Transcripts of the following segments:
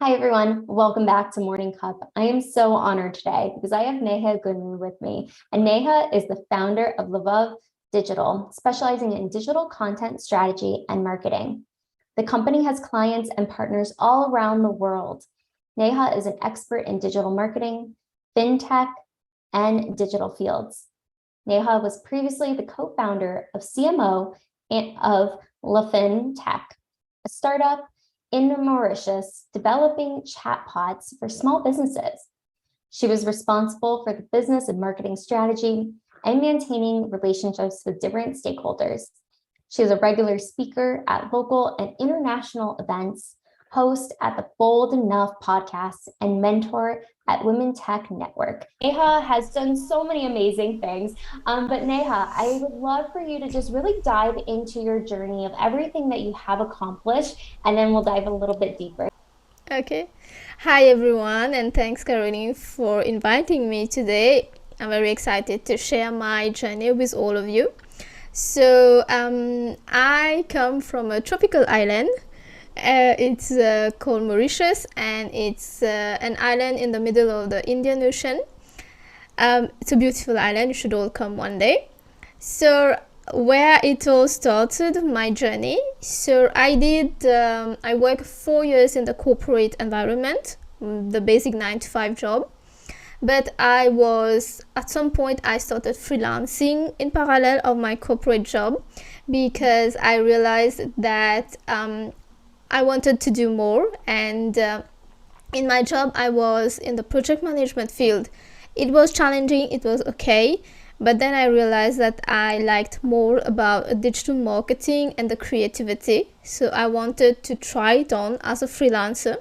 Hi, everyone. Welcome back to Morning Cup. I am so honored today because I have Neha Gunnoo with me. And Neha is the founder of Luova Digital, specializing in digital content strategy and marketing. The company has clients and partners all around the world. Neha is an expert in digital marketing, FinTech, and digital fields. Neha was previously the co-founder of CMO of LeFinTech, a startup in Mauritius developing chatbots for small businesses. She was responsible for the business and marketing strategy and maintaining relationships with different stakeholders. She is a regular speaker at local and international events, host at the Bold Enough podcast, and mentor at WomenTech Network. Neha has done so many amazing things, but Neha, I would love for you to just really dive into your journey of everything that you have accomplished, and then we'll dive a little bit deeper. Okay. Hi, everyone, and thanks, Caroline, for inviting me today. I'm very excited to share my journey with all of you. So, I come from a tropical island. It's called Mauritius, and it's an island in the middle of the Indian Ocean. It's a beautiful island. You should all come one day. So, where it all started, my journey. So I worked 4 years in the corporate environment, the basic 9 to 5 job. But at some point, I started freelancing in parallel of my corporate job because I realized that I wanted to do more. And in my job, I was in the project management field. It was challenging, it was okay. But then I realized that I liked more about digital marketing and the creativity. So I wanted to try it on as a freelancer.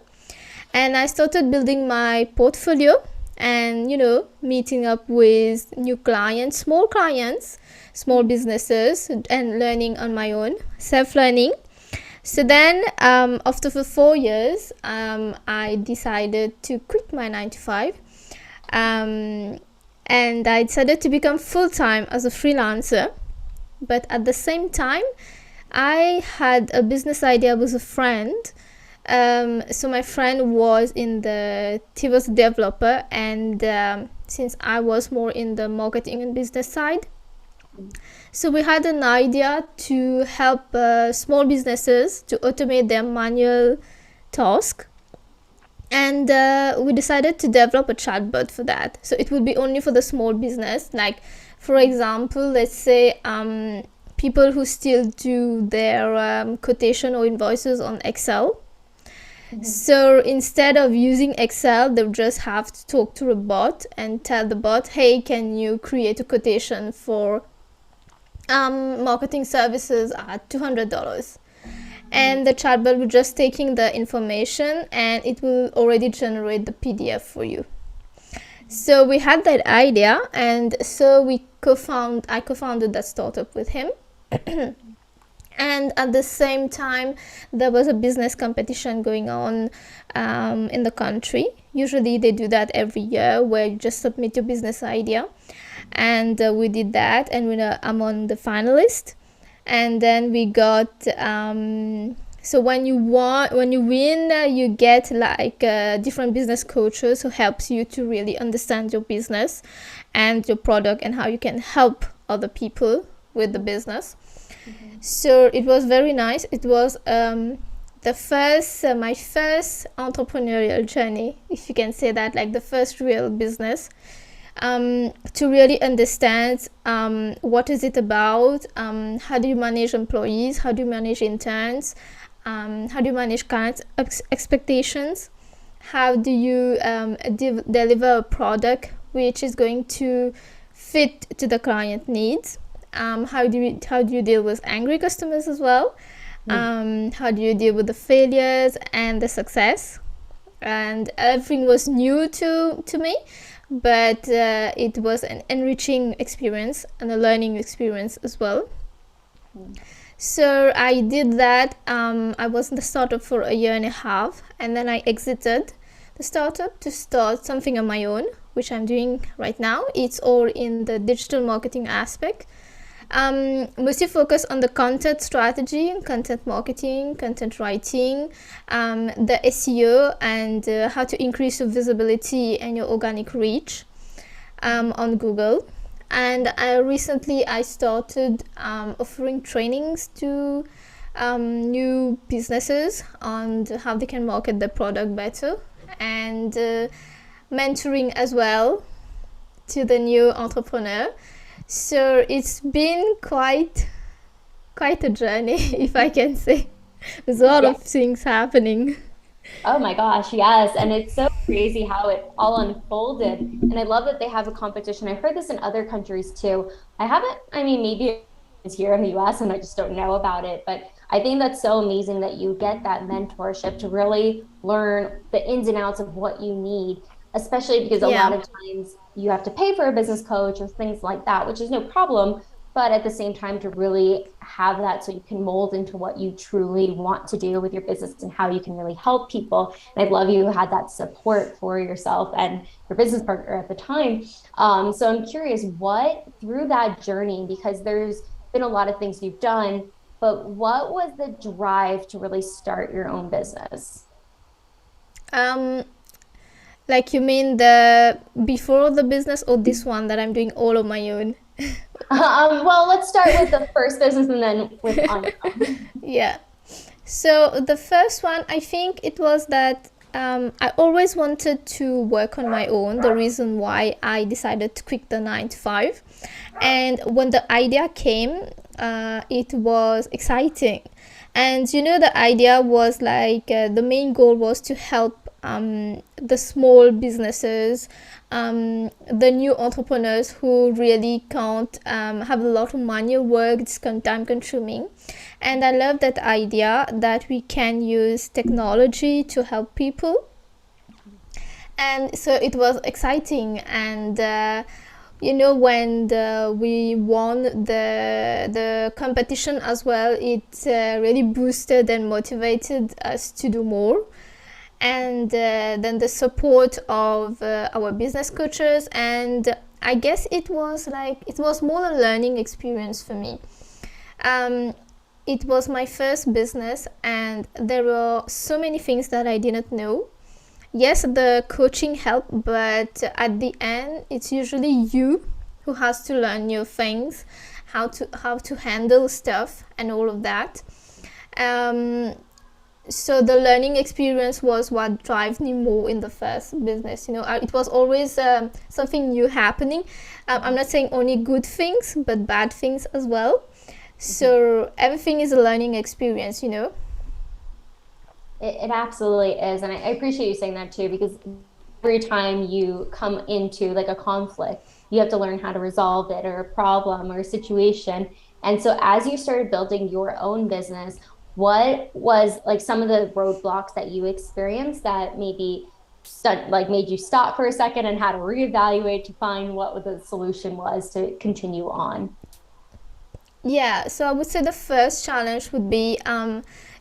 And I started building my portfolio and, meeting up with new clients, small businesses, and learning on my own, self-learning. So then, after 4 years, I decided to quit my 9 to 5. And I decided to become full-time as a freelancer. But at the same time, I had a business idea with a friend. So my friend he was a developer, and since I was more in the marketing and business side, so we had an idea to help small businesses to automate their manual task. And we decided to develop a chatbot for that. So it would be only for the small business. Like, for example, let's say people who still do their quotation or invoices on Excel. Mm-hmm. So instead of using Excel, they just have to talk to a bot and tell the bot, hey, can you create a quotation for marketing services at $200? And the chatbot will just taking the information and it will already generate the PDF for you. So we had that idea, and so I co-founded that startup with him. And at the same time, there was a business competition going on in the country. Usually they do that every year, where you just submit your business idea. And we did that, and we're among the finalists. And then we got so when you win, you get like different business coaches who helps you to really understand your business and your product and how you can help other people with the business. Mm-hmm. So it was very nice. It was my first entrepreneurial journey, if you can say that, like the first real business. To really understand what is it about, how do you manage employees, how do you manage interns, how do you manage client expectations, how do you deliver a product which is going to fit to the client needs, how do you deal with angry customers as well, how do you deal with the failures and the success. And everything was new to me. But it was an enriching experience and a learning experience as well. So I did that. I was in the startup for 1.5 years, and then I exited the startup to start something on my own, which I'm doing right now. It's all in the digital marketing aspect. Mostly focus on the content strategy, content marketing, content writing, the SEO, and how to increase your visibility and your organic reach on Google. And recently I started offering trainings to new businesses on how they can market their product better, and mentoring as well to the new entrepreneur. So it's been quite a journey, if I can say. There's a lot of things happening. Oh my gosh, yes. And it's so crazy how it all unfolded. And I love that they have a competition. I've heard this in other countries too. I mean, maybe it's here in the US and I just don't know about it, but I think that's so amazing that you get that mentorship to really learn the ins and outs of what you need, especially because a lot of times you have to pay for a business coach or things like that, which is no problem. But at the same time, to really have that so you can mold into what you truly want to do with your business and how you can really help people. And I love you had that support for yourself and your business partner at the time. So I'm curious, what through that journey, because there's been a lot of things you've done, but what was the drive to really start your own business? Like, you mean the before the business or this one that I'm doing all on my own? Well, let's start with the first business and then with on your own. Yeah. So the first one, I think it was that I always wanted to work on my own. The reason why I decided to quit the 9 to 5. And when the idea came, it was exciting. And you know, the idea was like the main goal was to help the small businesses, the new entrepreneurs who really can't have a lot of manual work. It's time consuming. And I love that idea that we can use technology to help people. And so it was exciting. And you know, when we won the competition as well, it really boosted and motivated us to do more. And then the support of our business coaches, and I guess it was more a learning experience for me. It was my first business and there were so many things that I didn't know. Yes, the coaching helped, but at the end it's usually you who has to learn new things, how to handle stuff and all of that. So the learning experience was what drives me more in the first business. You know, it was always something new happening. I'm not saying only good things, but bad things as well. So everything is a learning experience, you know. It absolutely is. And I appreciate you saying that too, because every time you come into like a conflict, you have to learn how to resolve it, or a problem or a situation. And so as you started building your own business, what was like some of the roadblocks that you experienced that maybe made you stop for a second and had to reevaluate to find what the solution was to continue on? Yeah, so I would say the first challenge would be,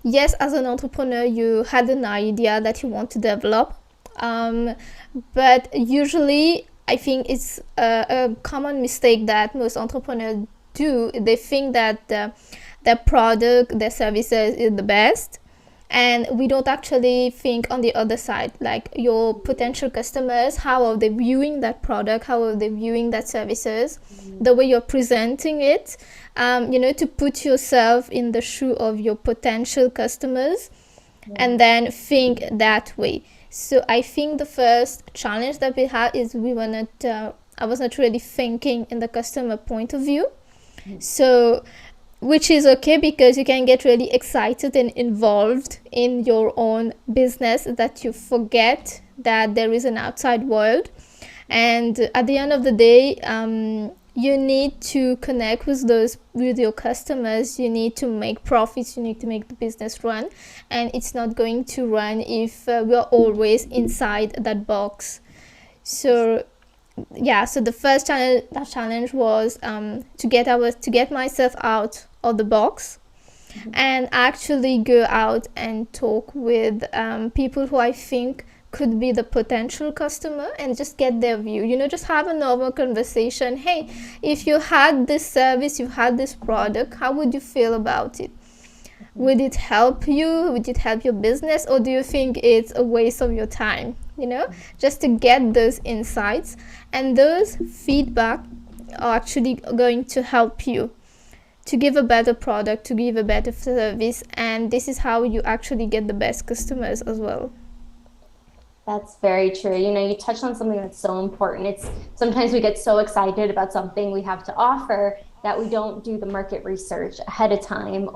yes, as an entrepreneur, you had an idea that you want to develop, but usually I think it's a common mistake that most entrepreneurs do. They think that their product, their services is the best, and we don't actually think on the other side, like your potential customers, how are they viewing that product, how are they viewing that services, the way you're presenting it, you know, to put yourself in the shoe of your potential customers, and then think that way. So I think the first challenge that we had is I was not really thinking in the customer point of view. So, which is okay, because you can get really excited and involved in your own business that you forget that there is an outside world. And at the end of the day, you need to connect with your customers. You need to make profits. You need to make the business run, and it's not going to run if we're always inside that box. So yeah, so the first challenge was to get myself out of the box, and actually go out and talk with people who I think could be the potential customer and just get their view. Just have a normal conversation. Hey, if you had this service, you had this product, how would you feel about it? Would it help you? Would it help your business? Or do you think it's a waste of your time? Just to get those insights, and those feedback are actually going to help you to give a better product, to give a better service, and this is how you actually get the best customers as well. That's very true. You touched on something that's so important. It's sometimes we get so excited about something we have to offer that we don't do the market research ahead of time,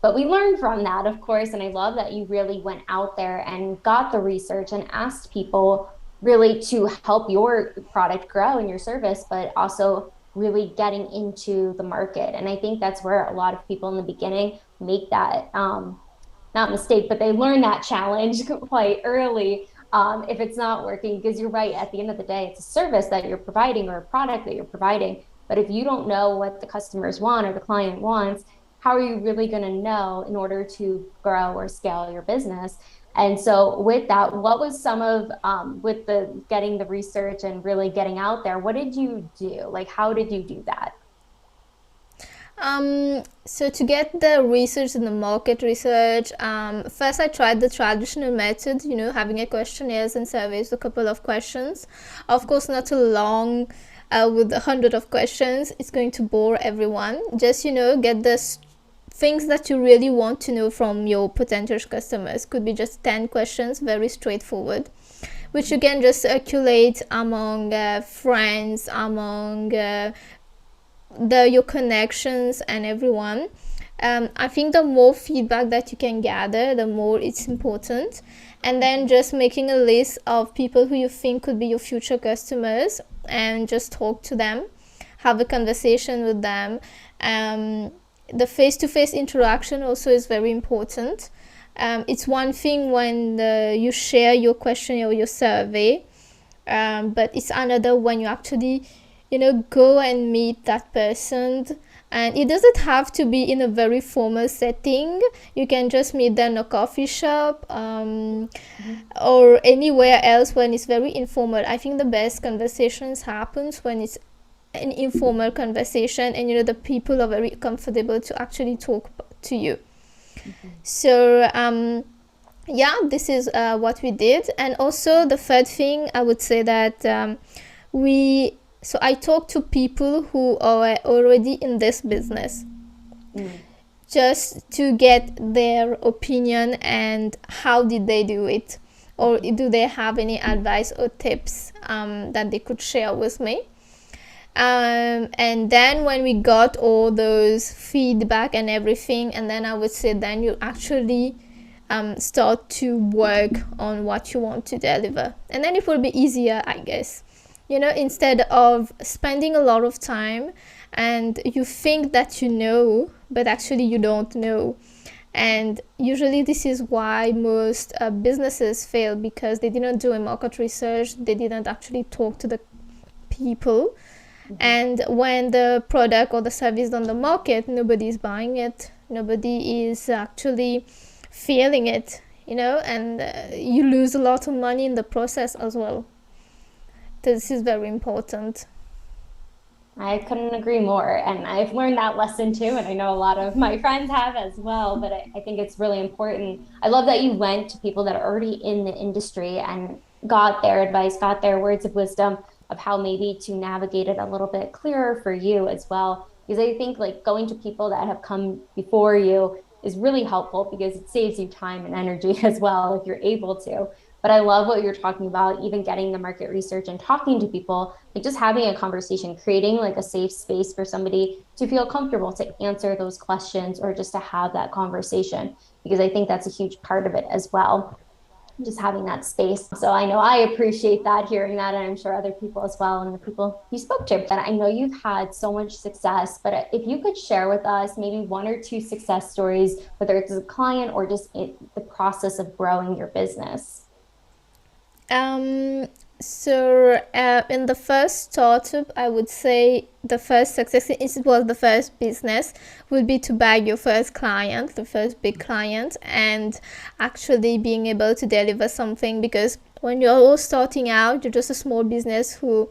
but we learn from that, of course. And I love that you really went out there and got the research and asked people really to help your product grow and your service, but also really getting into the market. And I think that's where a lot of people in the beginning make that, not mistake, but they learn that challenge quite early. If it's not working, because you're right, at the end of the day, it's a service that you're providing or a product that you're providing. But if you don't know what the customers want or the client wants, how are you really going to know in order to grow or scale your business? And so with that, what was some of, with the getting the research and really getting out there, what did you do? Like, how did you do that? So to get the research and the market research, first I tried the traditional method, having a questionnaires and surveys, a couple of questions. Of course, not too long with 100 of questions. It's going to bore everyone. Just, get the things that you really want to know from your potential customers. Could be just 10 questions, very straightforward, which you can just circulate among friends, among your connections and everyone. I think the more feedback that you can gather, the more it's important. And then just making a list of people who you think could be your future customers and just talk to them, have a conversation with them. The face-to-face interaction also is very important. It's one thing when you share your questionnaire or your survey, but it's another when you actually go and meet that person. And it doesn't have to be in a very formal setting. You can just meet them in a coffee shop or anywhere else when it's very informal. I think the best conversations happens when it's an informal conversation and the people are very comfortable to actually talk to you. So this is what we did. And also the third thing, I would say that so I talked to people who are already in this business, just to get their opinion and how did they do it, or do they have any advice or tips that they could share with me. And then when we got all those feedback and everything, and then I would say then you actually start to work on what you want to deliver, and then it will be easier, I guess. Instead of spending a lot of time and you think that you know, but actually you don't know. And usually this is why most businesses fail, because they didn't do a market research, they didn't actually talk to the people. And when the product or the service is on the market, nobody is buying it, nobody is actually feeling it, and you lose a lot of money in the process as well. This is very important. I couldn't agree more. And I've learned that lesson too. And I know a lot of my friends have as well, but I think it's really important. I love that you went to people that are already in the industry and got their advice, got their words of wisdom of how maybe to navigate it a little bit clearer for you as well. Because I think like going to people that have come before you is really helpful, because it saves you time and energy as well if you're able to. But I love what you're talking about, even getting the market research and talking to people, like just having a conversation, creating like a safe space for somebody to feel comfortable to answer those questions or just to have that conversation, because I think that's a huge part of it as well, just having that space. So I know I appreciate that, hearing that, and I'm sure other people as well, and the people you spoke to. And I know you've had so much success, but if you could share with us maybe one or two success stories, whether it's a client or just in the process of growing your business. So in the first startup, I would say the first success, it was the first business, would be to bag your first client, the first big client, and actually being able to deliver something. Because when you're all starting out, you're just a small business who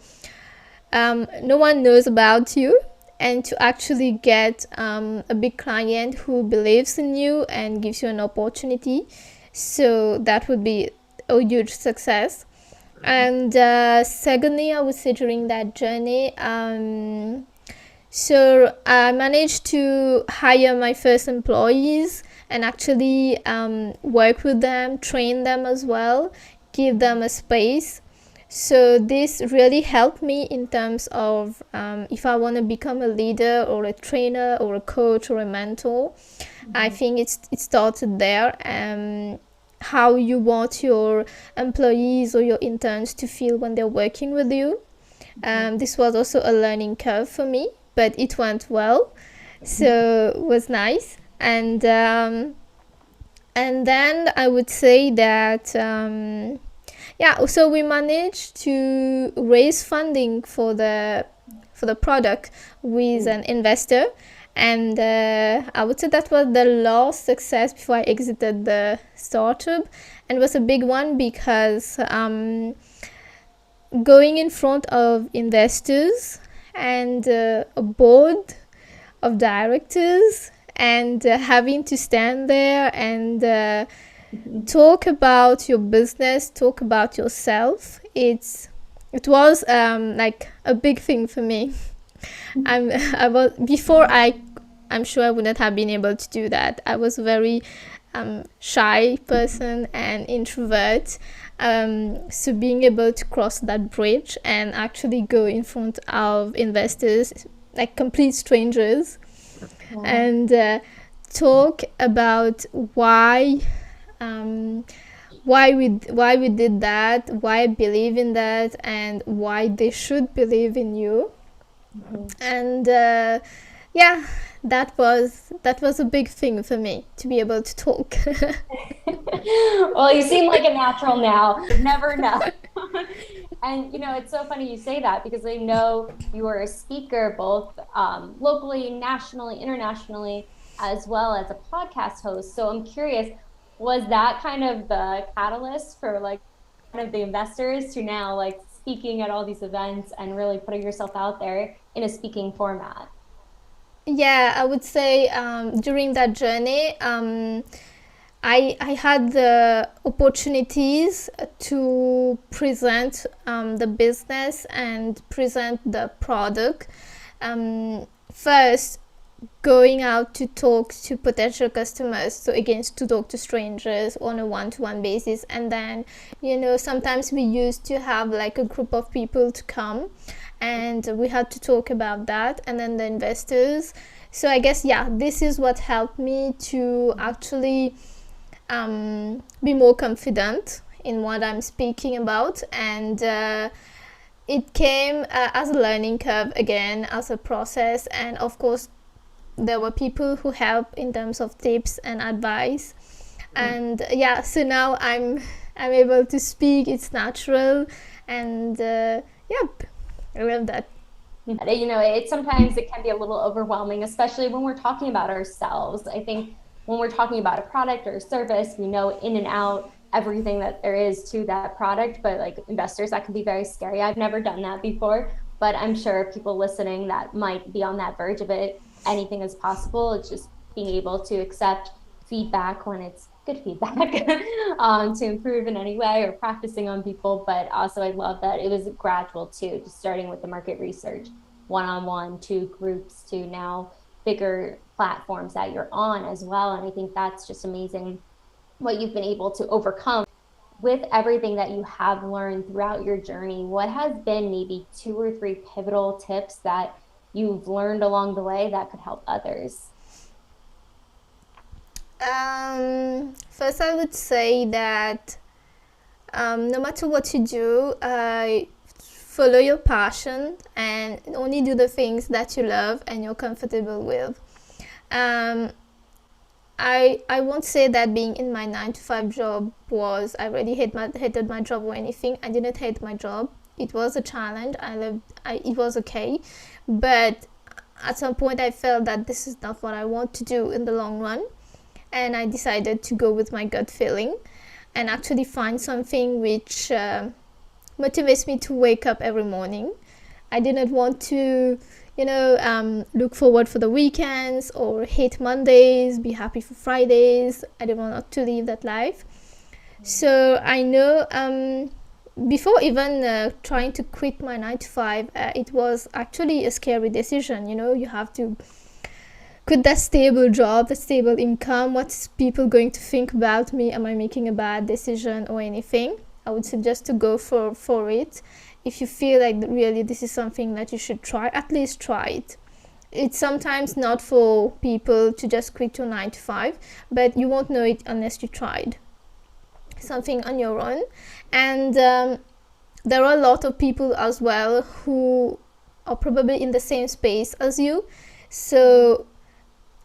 no one knows about you, and to actually get a big client who believes in you and gives you an opportunity, so that would be a huge success. And secondly, I would say during that journey, so I managed to hire my first employees and actually work with them, train them as well, give them a space. So this really helped me in terms of if I want to become a leader or a trainer or a coach or a mentor. I think it started there. How you want your employees or your interns to feel when they're working with you. This was also a learning curve for me, but it went well, so it was nice. And then I would say that so we managed to raise funding for the product with an investor. And I would say that was the last success before I exited the startup. And it was a big one because going in front of investors and a board of directors and having to stand there and talk about your business, talk about yourself, it was like a big thing for me. I'm sure I wouldn't have been able to do that. I was a very shy person and introvert. So being able to cross that bridge and actually go in front of investors, like complete strangers, and talk about why we did that, why I believe in that, and why they should believe in you. And that was a big thing for me, to be able to talk. Well, you seem like a natural now. You never know. And it's so funny you say that, because I know you are a speaker both locally, nationally, internationally, as well as a podcast host. So I'm curious, was that kind of the catalyst for like kind of the investors to now like speaking at all these events and really putting yourself out there in a speaking format? Yeah, I would say during that journey, I had the opportunities to present the business and present the product. First, going out to talk to potential customers, so again, to talk to strangers on a one-to-one basis. And then, sometimes we used to have like a group of people to come, and we had to talk about that, and then the investors. So I guess, this is what helped me to actually be more confident in what I'm speaking about. And it came as a learning curve, again, as a process. And of course, there were people who helped in terms of tips and advice. And so now I'm able to speak. It's natural, and I love that. Sometimes it can be a little overwhelming, especially when we're talking about ourselves. I think when we're talking about a product or a service, we know in and out everything that there is to that product, but like investors, that can be very scary. I've never done that before, but I'm sure people listening that might be on that verge of it, anything is possible. It's just being able to accept feedback when it's good feedback to improve in any way, or practicing on people. But also I love that it was gradual too, just starting with the market research, one-on-one, to groups, to now bigger platforms that you're on as well. And I think that's just amazing what you've been able to overcome. With everything that you have learned throughout your journey, what has been maybe 2 or 3 pivotal tips that you've learned along the way that could help others? First, I would say that no matter what you do, follow your passion and only do the things that you love and you're comfortable with. I won't say that being in my 9-to-5 job was, I really hated my job or anything. I didn't hate my job. It was a challenge. It was okay. But at some point I felt that this is not what I want to do in the long run. And I decided to go with my gut feeling. and actually find something which motivates me to wake up every morning. I didn't want to, look forward for the weekends or hate Mondays, be happy for Fridays. I didn't want to live that life. So I know before even trying to quit my 9 to 5, it was actually a scary decision. You have to quit that stable job, that stable income. What's people going to think about me? Am I making a bad decision or anything? I would suggest to go for it. If you feel like really this is something that you should try, at least try it. It's sometimes not for people to just quit your 9 to 5, but you won't know it unless you tried something on your own. And there are a lot of people as well who are probably in the same space as you. So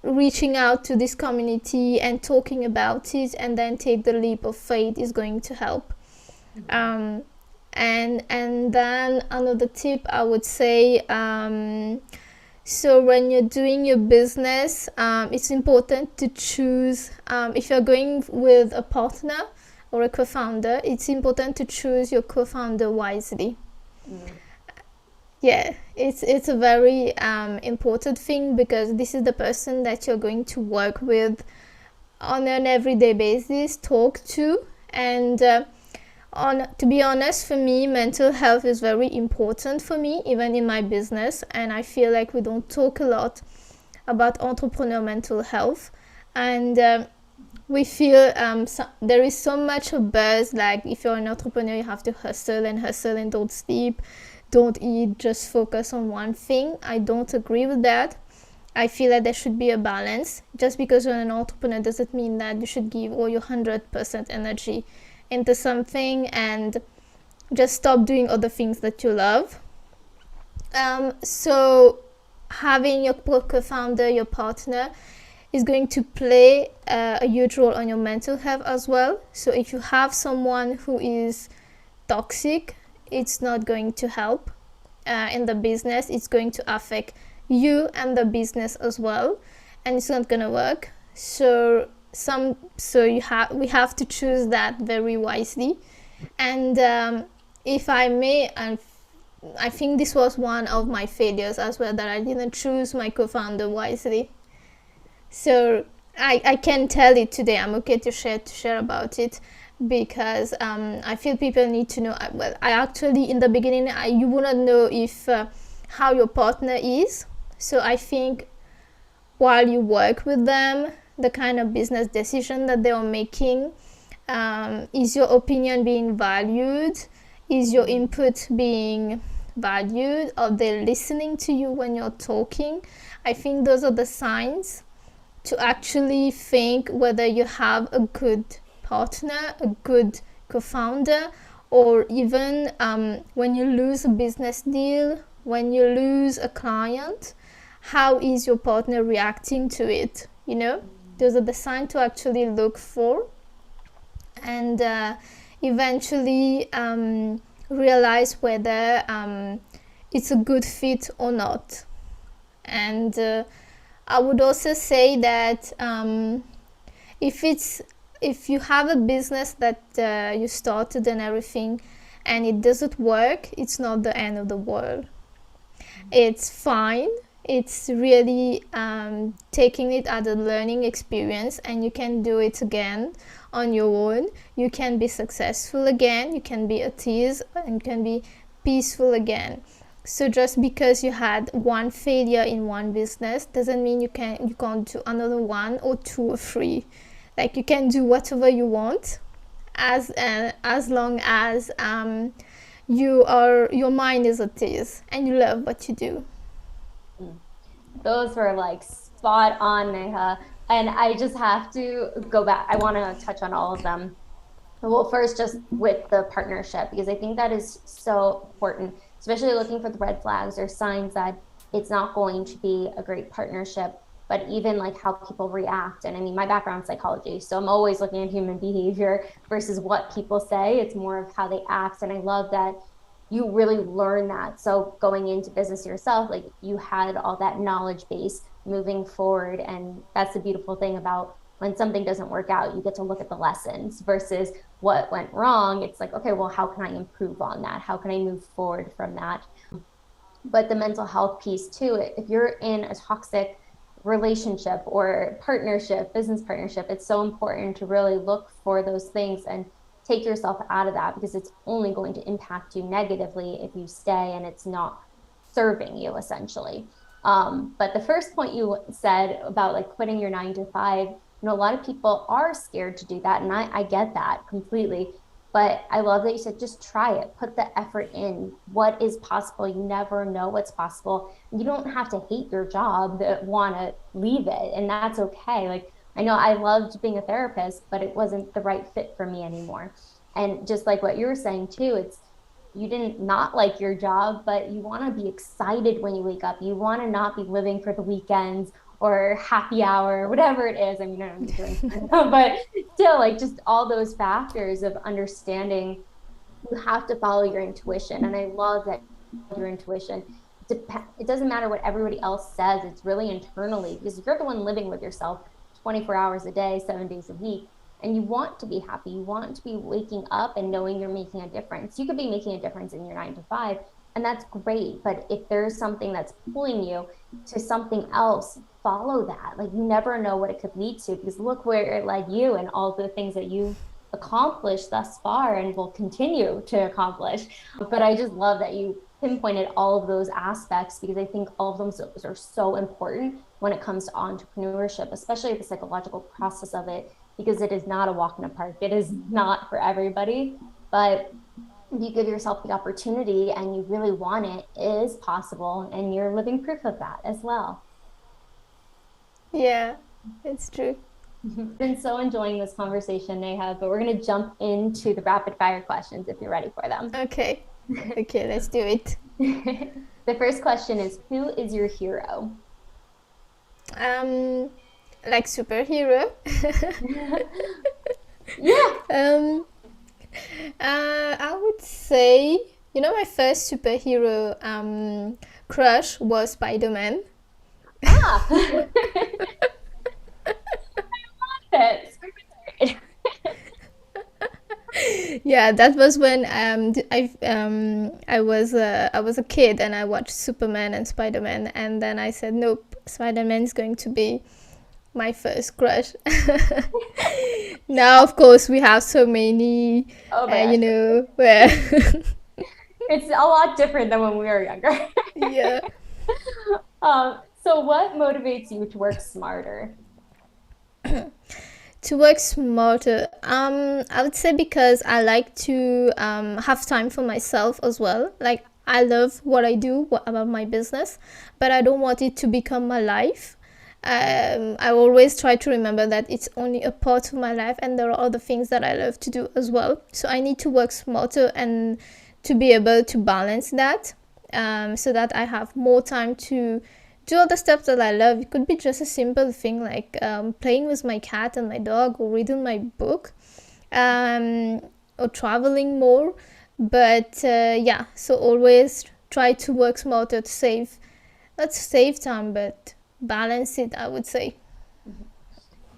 reaching out to this community and talking about it and then take the leap of faith is going to help. And then another tip I would say, so when you're doing your business, it's important to choose, if you're going with a partner or a co-founder, it's important to choose your co-founder wisely. Yeah, it's a very important thing, because this is the person that you're going to work with on an everyday basis, talk to. And to be honest, for me, mental health is very important for me, even in my business. And I feel like we don't talk a lot about entrepreneur mental health. And we feel there is so much of buzz, like if you're an entrepreneur, you have to hustle and don't sleep, don't eat, just focus on one thing. I don't agree with that. I feel that there should be a balance. Just because you're an entrepreneur doesn't mean that you should give all your 100% energy into something and just stop doing other things that you love. So having your co-founder, your partner, is going to play a huge role on your mental health as well. So if you have someone who is toxic, it's not going to help in the business. It's going to affect you and the business as well, and it's not going to work. So we have to choose that very wisely. And if I may, I think this was one of my failures as well, that I didn't choose my co-founder wisely. So I can tell it today. I'm okay to share about it, because I feel people need to know. Well, I actually, in the beginning, you wouldn't know if how your partner is. So I think while you work with them, the kind of business decision that they are making, is your opinion being valued? Is your input being valued? Are they listening to you when you're talking? I think those are the signs to actually think whether you have a good partner, a good co-founder, or even when you lose a business deal, when you lose a client, how is your partner reacting to it? Those are the signs to actually look for, and eventually realize whether it's a good fit or not. And I would also say that if you have a business that you started and everything and it doesn't work, it's not the end of the world. It's fine. It's really taking it as a learning experience, and you can do it again on your own. You can be successful again. You can be at ease and can be peaceful again. So just because you had one failure in one business doesn't mean you can't do another one or two or three. Like, you can do whatever you want, as long as your mind is at ease and you love what you do. Those were like spot on, Neha. And I just have to go back. I want to touch on all of them. Well, first, just with the partnership, because I think that is so important, especially looking for the red flags or signs that it's not going to be a great partnership, but even like how people react. And I mean, my background is psychology, so I'm always looking at human behavior versus what people say. It's more of how they act. And I love that you really learn that. So going into business yourself, like, you had all that knowledge base moving forward. And that's the beautiful thing about when something doesn't work out, you get to look at the lessons versus what went wrong. It's like, okay, well, how can I improve on that? How can I move forward from that? But the mental health piece too, if you're in a toxic relationship or partnership, business partnership, it's so important to really look for those things and take yourself out of that, because it's only going to impact you negatively if you stay and it's not serving you essentially. But the first point you said about like quitting your 9 to 5, a lot of people are scared to do that. And I get that completely. But I love that you said, just try it, put the effort in. What is possible? You never know what's possible. You don't have to hate your job to want to leave it. And that's okay. Like, I know I loved being a therapist, but it wasn't the right fit for me anymore. And just like what you were saying too, it's, you didn't not like your job, but you want to be excited when you wake up. You want to not be living for the weekends or happy hour, whatever it is. I mean, I don't know, doing but still, like, just all those factors of understanding, you have to follow your intuition. And I love that your intuition, it doesn't matter what everybody else says. It's really internally, because you're the one living with yourself 24 hours a day, 7 days a week. And you want to be happy. You want to be waking up and knowing you're making a difference. You could be making a difference in your 9 to 5, and that's great. But if there's something that's pulling you to something else, follow that. Like, you never know what it could lead to, because look where it led you and all the things that you've accomplished thus far and will continue to accomplish. But I just love that you pinpointed all of those aspects, because I think all of them are so important when it comes to entrepreneurship, especially the psychological process of it, because it is not a walk in the park. It is not for everybody, but if you give yourself the opportunity and you really want it, it is possible, and you're living proof of that as well. Yeah, it's true. I've been so enjoying this conversation, Neha, but we're going to jump into the rapid fire questions if you're ready for them. Okay. Okay, let's do it. The first question is, who is your hero? Like superhero. Yeah. I would say, my first superhero crush was Spider-Man. Ah. I love it. Yeah, that was when I was a kid and I watched Superman and Spider-Man, and then I said, nope, Spider-Man is going to be my first crush. Now, of course, we have so many, where it's a lot different than when we were younger. Yeah. So what motivates you to work smarter? To work smarter, I would say because I like to have time for myself as well. Like, I love what I do about my business, but I don't want it to become my life. I always try to remember that it's only a part of my life, and there are other things that I love to do as well. So I need to work smarter and to be able to balance that, so that I have more time to do all the stuff that I love. It could be just a simple thing like playing with my cat and my dog, or reading my book, or traveling more. But yeah, so always try to work smarter to not save time, but balance it, I would say.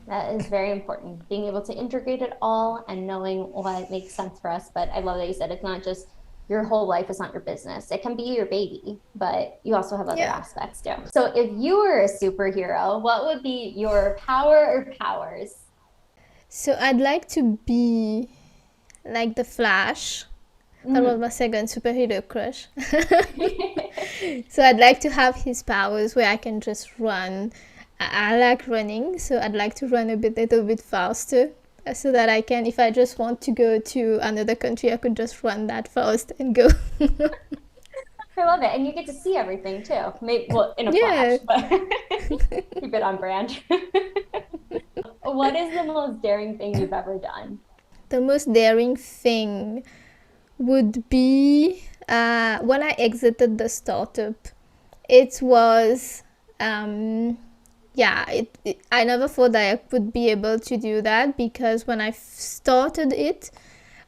That is very important, being able to integrate it all and knowing what makes sense for us. But I love that you said it's not just your whole life, is not your business. It can be your baby, but you also have other aspects too. So if you were a superhero, what would be your power or powers? So I'd like to be like the Flash. That was my second superhero crush. So I'd like to have his powers where I can just run. I like running, so I'd like to run a little bit faster, so that I can, if I just want to go to another country, I could just run that fast and go. I love it. And you get to see everything too. Maybe, well, in a flash, but keep it on brand. What is the most daring thing you've ever done? The most daring thing would be when I exited the startup. It was I never thought that I would be able to do that, because when I started it,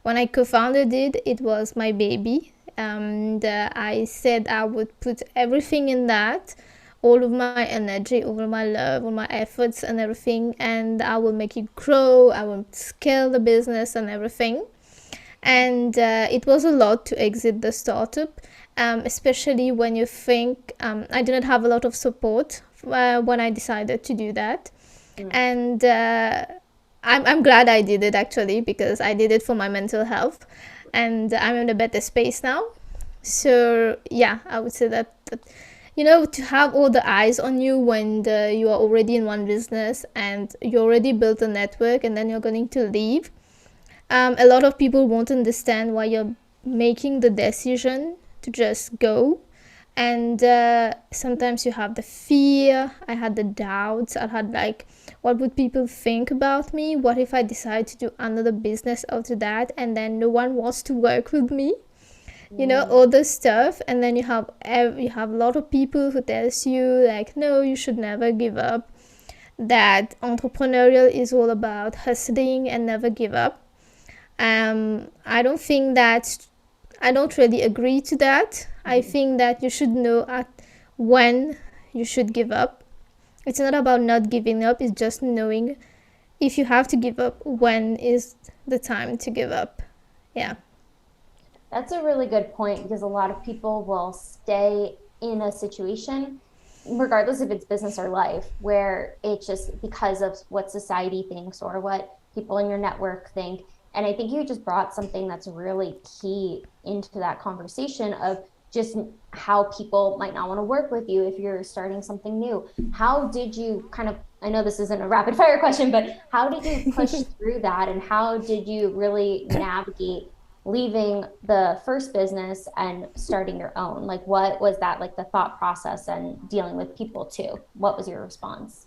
when I co-founded it, it was my baby, and I said I would put everything in that, all of my energy, all of my love, all my efforts and everything, and I will make it grow. I will scale the business and everything. And it was a lot to exit the startup, especially when you think I didn't have a lot of support when I decided to do that. And I'm glad I did it, actually, because I did it for my mental health, and I'm in a better space now. So yeah, I would say that to have all the eyes on you when you are already in one business and you already built a network, and then you're going to leave. A lot of people won't understand why you're making the decision to just go. And sometimes you have the fear. I had the doubts. I had like, what would people think about me? What if I decide to do another business after that, and then no one wants to work with me? All this stuff. And then you have a lot of people who tells you like, no, you should never give up, that entrepreneurial is all about hustling and never give up. I don't really agree to that. I think that you should know when you should give up. It's not about not giving up, it's just knowing if you have to give up, when is the time to give up. Yeah. That's a really good point, because a lot of people will stay in a situation, regardless if it's business or life, where it's just because of what society thinks or what people in your network think. And I think you just brought something that's really key into that conversation of just how people might not want to work with you if you're starting something new. How did you I know this isn't a rapid fire question, but how did you push through that? And how did you really navigate leaving the first business and starting your own? Like, what was that, like the thought process and dealing with people too? What was your response?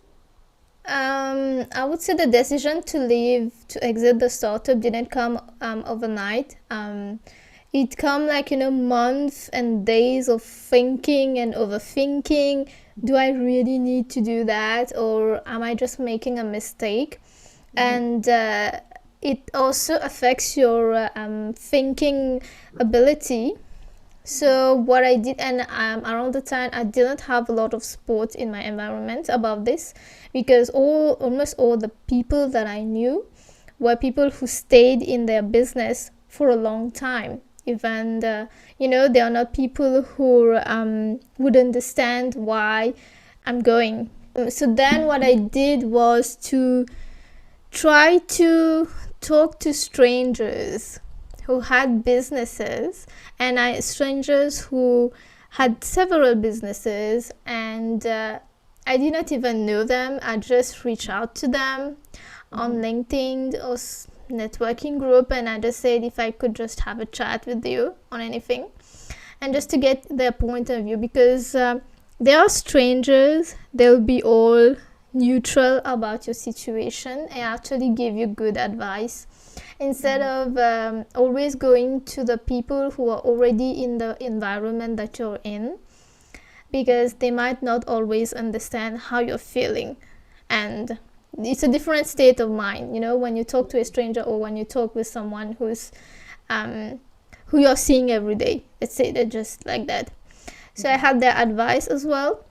I would say the decision to exit the startup didn't come overnight. It come like, months and days of thinking and overthinking. Do I really need to do that, or am I just making a mistake? And it also affects your thinking ability. So what I did, and around the time I didn't have a lot of support in my environment about this, because almost all the people that I knew were people who stayed in their business for a long time. Even they are not people who would understand why I'm going. So then what I did was to try to talk to strangers who had businesses, and strangers who had several businesses, and I did not even know them. I just reached out to them on LinkedIn or networking group, and I just said if I could just have a chat with you on anything, and just to get their point of view, because they are strangers. They'll be all neutral about your situation and actually give you good advice, instead of always going to the people who are already in the environment that you're in, because they might not always understand how you're feeling. And it's a different state of mind, when you talk to a stranger, or when you talk with someone who's who you're seeing every day. Let's say that, just like that. So I had their advice as well.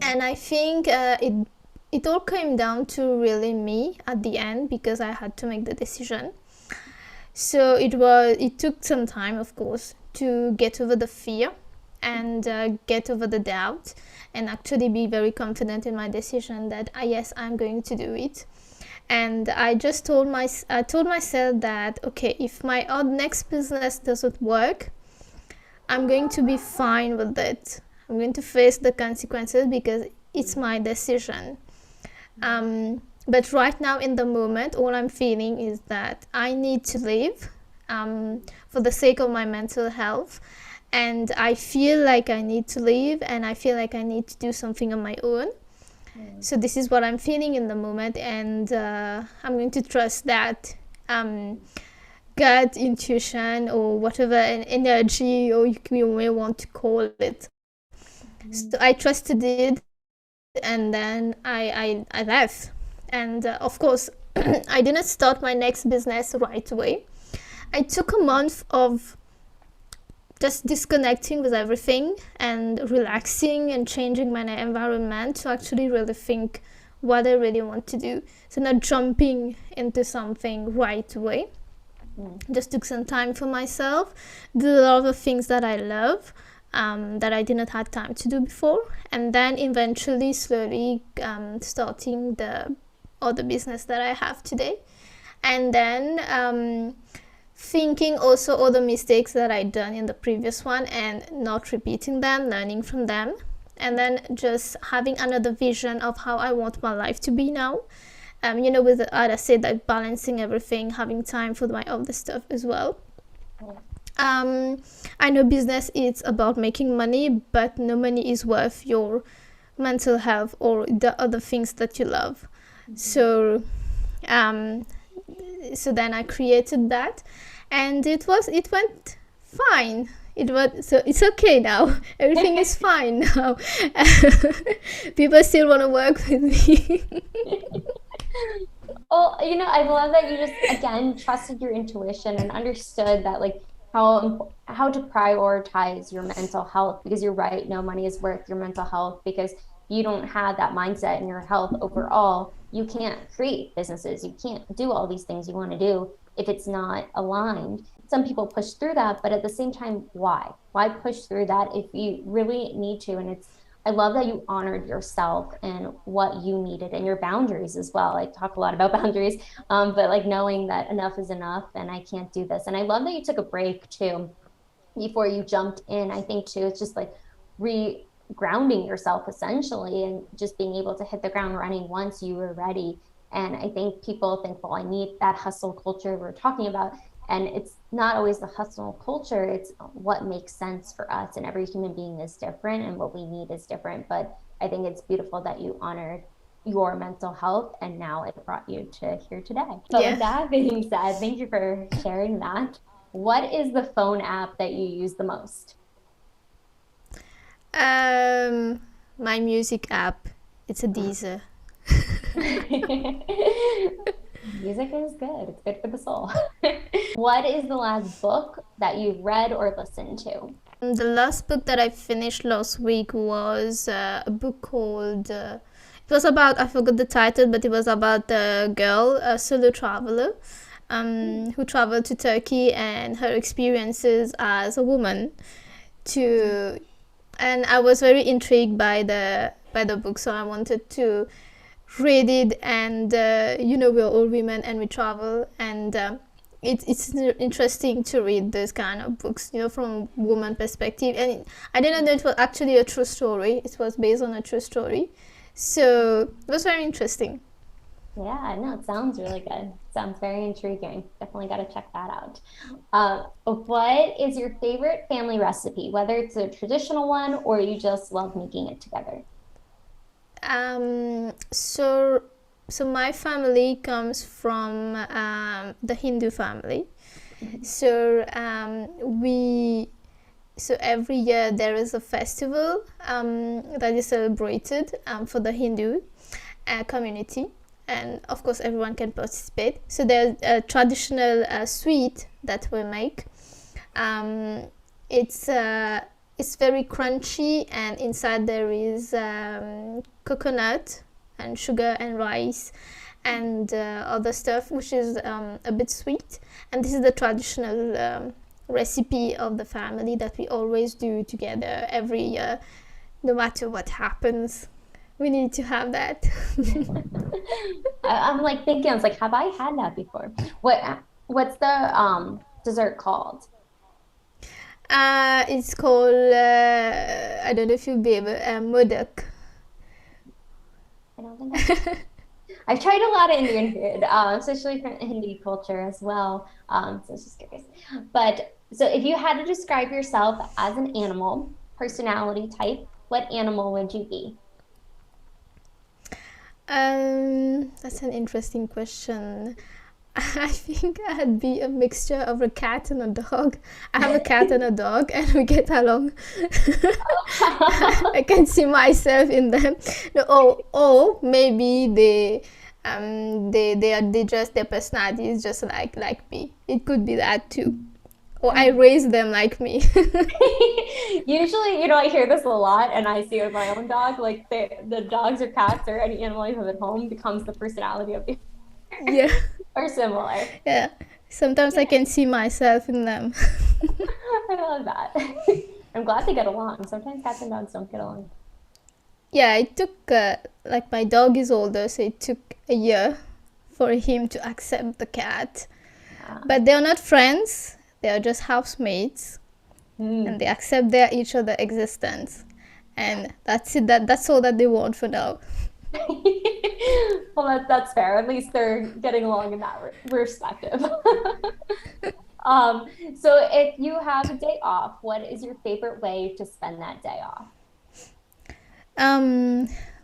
And I think it all came down to really me at the end, because I had to make the decision. So it took some time, of course, to get over the fear and get over the doubt, and actually be very confident in my decision that yes, I'm going to do it. And I just told myself that, okay, if my next business doesn't work, I'm going to be fine with it. I'm going to face the consequences because it's my decision. But right now, in the moment, all I'm feeling is that I need to leave for the sake of my mental health. And I feel like I need to leave, and I feel like I need to do something on my own. So this is what I'm feeling in the moment, and I'm going to trust that gut, intuition, or whatever, an energy, or you may want to call it. So I trusted it, and then I left. And of course, I didn't start my next business right away. I took a month of just disconnecting with everything and relaxing and changing my environment to actually really think what I really want to do. So not jumping into something right away. Just took some time for myself, did a lot of things that I love, that I didn't have time to do before, and then eventually slowly starting the other business that I have today. And then thinking also all the mistakes that I'd done in the previous one and not repeating them, learning from them, and then just having another vision of how I want my life to be now. With as I said, like balancing everything, having time for my other stuff as well. I know business is about making money, but no money is worth your mental health or the other things that you love. So then I created that, and it went fine. It's okay now. Everything is fine now. People still want to work with me. Well, I love that you just, again, trusted your intuition and understood that, like, how to prioritize your mental health, because you're right, no money is worth your mental health, because you don't have that mindset in your health overall. You can't create businesses. You can't do all these things you want to do if it's not aligned. Some people push through that, but at the same time, why? Why push through that if you really need to? And I love that you honored yourself and what you needed and your boundaries as well. I talk a lot about boundaries, but like knowing that enough is enough and I can't do this. And I love that you took a break too before you jumped in. I think too, it's just like grounding yourself essentially, and just being able to hit the ground running once you were ready. And I think people think, well, I need that hustle culture we're talking about. And it's not always the hustle culture, it's what makes sense for us. And every human being is different and what we need is different. But I think it's beautiful that you honored your mental health and now it brought you to here today. So with that being said, thank you for sharing that. What is the phone app that you use the most? My music app. It's a Deezer. Music is good. It's good for the soul. What is the last book that you've read or listened to? The last book that I finished last week was a book called, it was about, I forgot the title, but it was about a girl, a solo traveler, who traveled to Turkey and her experiences as a woman and I was very intrigued by the book, so I wanted to read it. And we're all women and we travel, and it's interesting to read those kind of books, from a woman perspective. And I didn't know it was actually a true story. It was based on a true story, so it was very interesting. Yeah, no, it sounds really good. Sounds very intriguing. Definitely got to check that out. What is your favorite family recipe, whether it's a traditional one or you just love making it together? So my family comes from the Hindu family. So every year there is a festival that is celebrated for the Hindu community. And of course everyone can participate. So there's a traditional sweet that we make. It's very crunchy, and inside there is coconut and sugar and rice and other stuff, which is a bit sweet. And this is the traditional recipe of the family that we always do together every year, no matter what happens. We need to have that. I'm like thinking, I was like, have I had that before? What's the dessert called? It's called, I don't know if you'll be able, modak. I don't think I've tried a lot of Indian food, especially from Hindi culture as well. So I was just curious. But so if you had to describe yourself as an animal, personality type, what animal would you be? That's an interesting question. I think I'd be a mixture of a cat and a dog. I have a cat and a dog, and we get along. I can see myself in them. Or maybe they just their personality is just like me. It could be that too. or I raised them like me. Usually, I hear this a lot, and I see it with my own dog. Like the dogs or cats or any animal you have at home becomes the personality of the Yeah. or similar. Yeah. Sometimes I can see myself in them. I love that. I'm glad they get along. Sometimes cats and dogs don't get along. Yeah, it took, like my dog is older, so it took a year for him to accept the cat. But they're not friends, they are just housemates. And they accept each other existence. And that's it, that's all that they want for now. Well, that's fair. At least they're getting along in that perspective. So if you have a day off, what is your favorite way to spend that day off?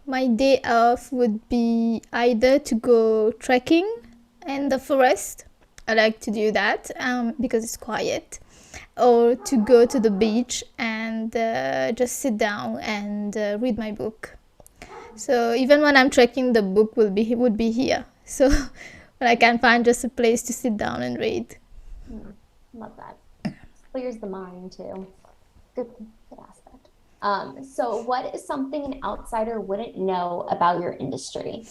My day off would be either to go trekking in the forest. I like to do that because it's quiet, or to go to the beach and just sit down and read my book. So even when I'm trekking, the book would be here. So when I can find just a place to sit down and read. Love that. Clears the mind too. Good aspect. So what is something an outsider wouldn't know about your industry?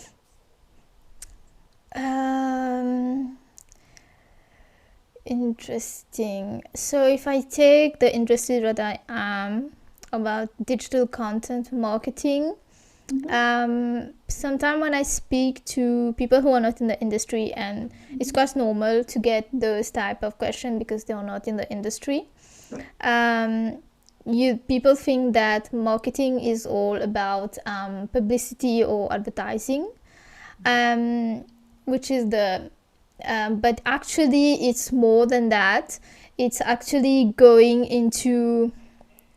Interesting. So if I take the industry that I am about digital content marketing, sometimes when I speak to people who are not in the industry, and it's quite normal to get those type of questions because they are not in the industry. People think that marketing is all about publicity or advertising, which is but actually it's more than that. It's actually going into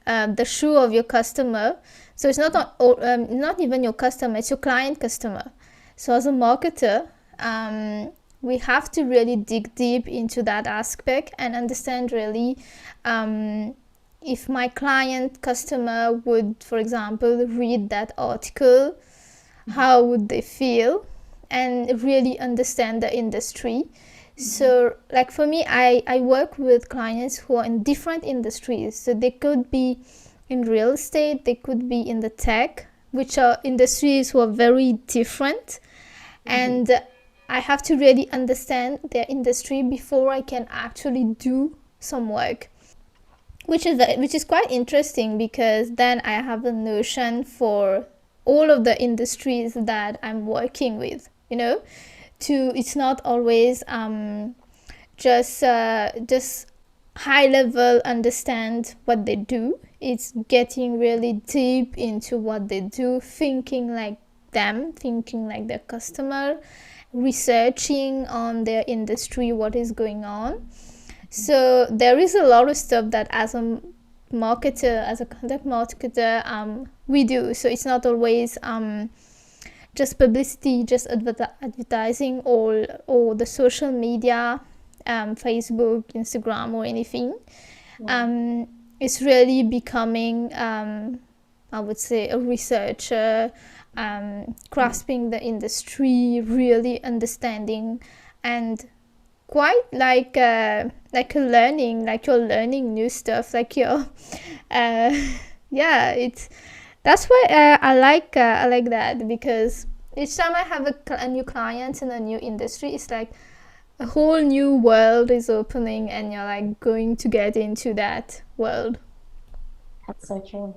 the shoe of your customer. So it's not even your customer, it's your client customer. So as a marketer, we have to really dig deep into that aspect and understand really if my client customer would, for example, read that article, how would they feel, and really understand the industry. So like for me, I work with clients who are in different industries. So they could be in real estate, they could be in the tech, which are industries who are very different. And I have to really understand their industry before I can actually do some work, which is quite interesting, because then I have a notion for all of the industries that I'm working with. It's not always just high level understand what they do. It's getting really deep into what they do, thinking like them, thinking like their customer, researching on their industry, what is going on. So there is a lot of stuff that as a marketer, as a content marketer, we do. So it's not always just publicity, just advertising, or the social media, Facebook, Instagram, or anything. It's really becoming, I would say, a researcher, grasping the industry, really understanding, and quite like a learning, like you're learning new stuff, like you're, that's why I like that, because each time I have a new client in a new industry, it's like a whole new world is opening, and you're like going to get into that world. That's so true.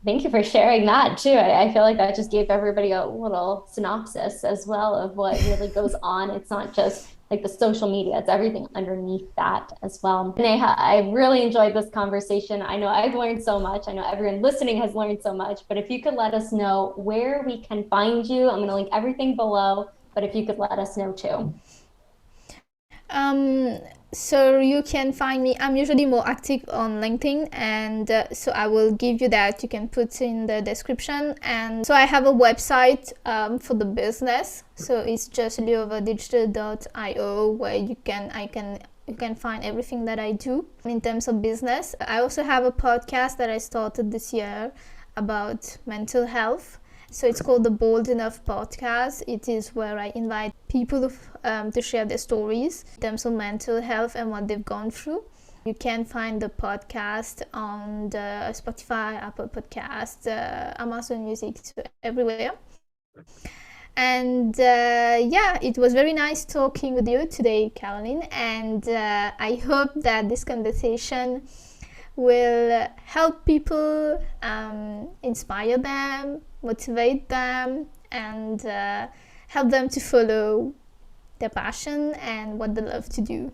Thank you for sharing that too. I feel like that just gave everybody a little synopsis as well of what really goes on. It's not just like the social media, it's everything underneath that as well. Neha, I really enjoyed this conversation. I know I've learned so much. I know everyone listening has learned so much, but if you could let us know where we can find you, I'm going to link everything below, but if you could let us know too. So you can find me, I'm usually more active on LinkedIn, and so I will give you that. You can put in the description. And so I have a website for the business, so it's just luovadigital.io, where you can find everything that I do in terms of business. I also have a podcast that I started this year about mental health. So it's called the Bold Enough Podcast. It is where I invite people to share their stories in terms of mental health and what they've gone through. You can find the podcast on the Spotify, Apple Podcasts, Amazon Music, so everywhere. And yeah, it was very nice talking with you today, Caroline. And I hope that this conversation will help people, inspire them, motivate them, and help them to follow their passion and what they love to do.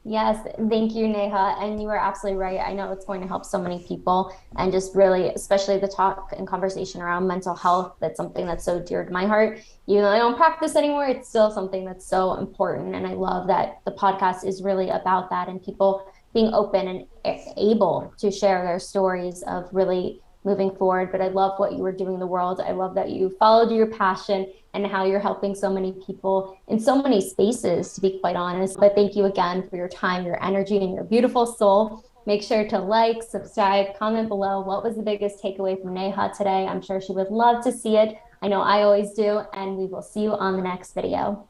Yes, thank you, Neha. And you are absolutely right. I know it's going to help so many people, and just really, especially the talk and conversation around mental health. That's something that's so dear to my heart. Even though I don't practice anymore, it's still something that's so important. And I love that the podcast is really about that, and people being open and able to share their stories of really moving forward. But I love what you were doing in the world. I love that you followed your passion and how you're helping so many people in so many spaces, to be quite honest. But thank you again for your time, your energy, and your beautiful soul. Make sure to like, subscribe, comment below. What was the biggest takeaway from Neha today? I'm sure she would love to see it. I know I always do. And we will see you on the next video.